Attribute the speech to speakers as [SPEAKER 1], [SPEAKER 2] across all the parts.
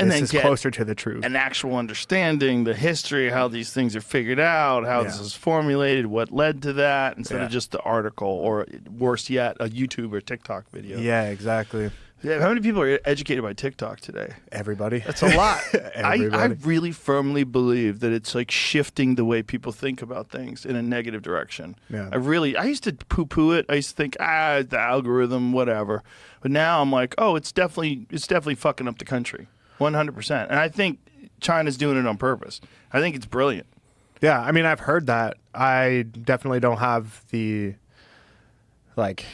[SPEAKER 1] And
[SPEAKER 2] this
[SPEAKER 1] then
[SPEAKER 2] is
[SPEAKER 1] get
[SPEAKER 2] closer to the truth.
[SPEAKER 1] an actual understanding, the history, how these things are figured out, how this is formulated, what led to that, instead of just the article, or worse yet, a YouTube or TikTok video.
[SPEAKER 2] Yeah, exactly.
[SPEAKER 1] Yeah, how many people are educated by TikTok today?
[SPEAKER 2] Everybody.
[SPEAKER 1] That's a lot.
[SPEAKER 2] Everybody.
[SPEAKER 1] I really firmly believe that it's like shifting the way people think about things in a negative direction.
[SPEAKER 2] Yeah.
[SPEAKER 1] I used to poo-poo it. I used to think, the algorithm, whatever. But now I'm like, oh, it's definitely fucking up the country, 100%. And I think China's doing it on purpose. I think it's brilliant.
[SPEAKER 2] Yeah, I mean, I've heard that. I definitely don't have the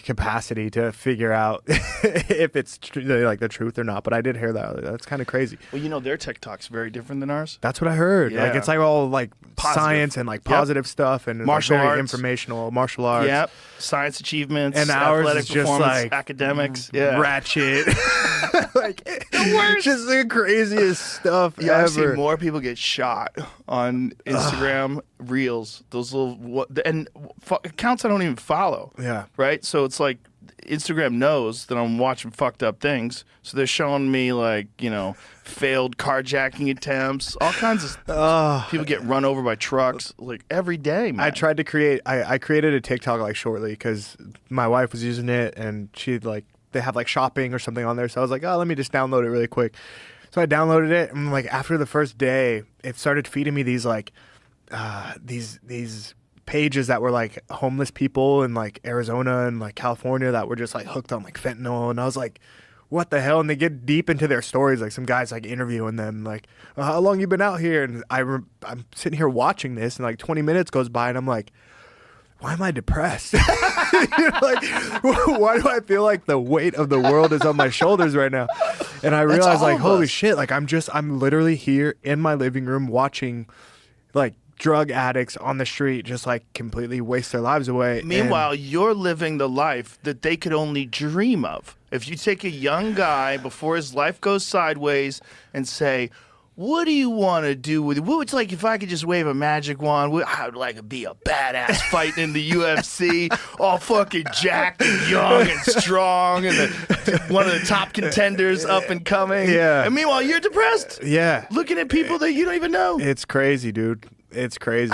[SPEAKER 2] capacity to figure out if it's like the truth or not, but I did hear that. That's kind of crazy.
[SPEAKER 1] Well, their TikTok's very different than ours.
[SPEAKER 2] That's what I heard.
[SPEAKER 1] Yeah.
[SPEAKER 2] Like, it's like all like
[SPEAKER 1] Positive.
[SPEAKER 2] Science and like positive stuff, and
[SPEAKER 1] Martial
[SPEAKER 2] very
[SPEAKER 1] arts.
[SPEAKER 2] informational martial arts.
[SPEAKER 1] Yep. Science achievements,
[SPEAKER 2] And ours
[SPEAKER 1] athletic
[SPEAKER 2] is just
[SPEAKER 1] performance,
[SPEAKER 2] like
[SPEAKER 1] academics,
[SPEAKER 2] ratchet. Like just the craziest stuff
[SPEAKER 1] Yeah, I've seen
[SPEAKER 2] ever.
[SPEAKER 1] more people get shot on Instagram Reels. Those little accounts I don't even follow.
[SPEAKER 2] Yeah.
[SPEAKER 1] Right. So it's like Instagram knows that I'm watching fucked up things, so they're showing me failed carjacking attempts, all kinds of people get run over by trucks like every day, man.
[SPEAKER 2] I tried to create. I created a TikTok like shortly because my wife was using it, and she they have like shopping or something on there. So I was like, oh, let me just download it really quick. So I downloaded it, and like after the first day, it started feeding me these these pages that were like homeless people in like Arizona and like California that were just like hooked on like fentanyl, and I was like, what the hell? And they get deep into their stories, like some guys like interviewing them, like, how long you been out here? And I'm sitting here watching this, and like 20 minutes goes by, and I'm like, why am I depressed? Like, why do I feel like the weight of the world is on my shoulders right now? And I realized, like, holy shit, like I'm literally here in my living room watching like drug addicts on the street just like completely waste their lives away.
[SPEAKER 1] Meanwhile, you're living the life that they could only dream of. If you take a young guy before his life goes sideways and say, what do you want to do with it? It's like if I could just wave a magic wand, I would like to be a badass fighting in the UFC, all fucking jacked and young and strong, and one of the top contenders up and coming.
[SPEAKER 2] Yeah.
[SPEAKER 1] And meanwhile, you're depressed.
[SPEAKER 2] Yeah.
[SPEAKER 1] Looking at people that you don't even know.
[SPEAKER 2] It's crazy, dude. It's crazy.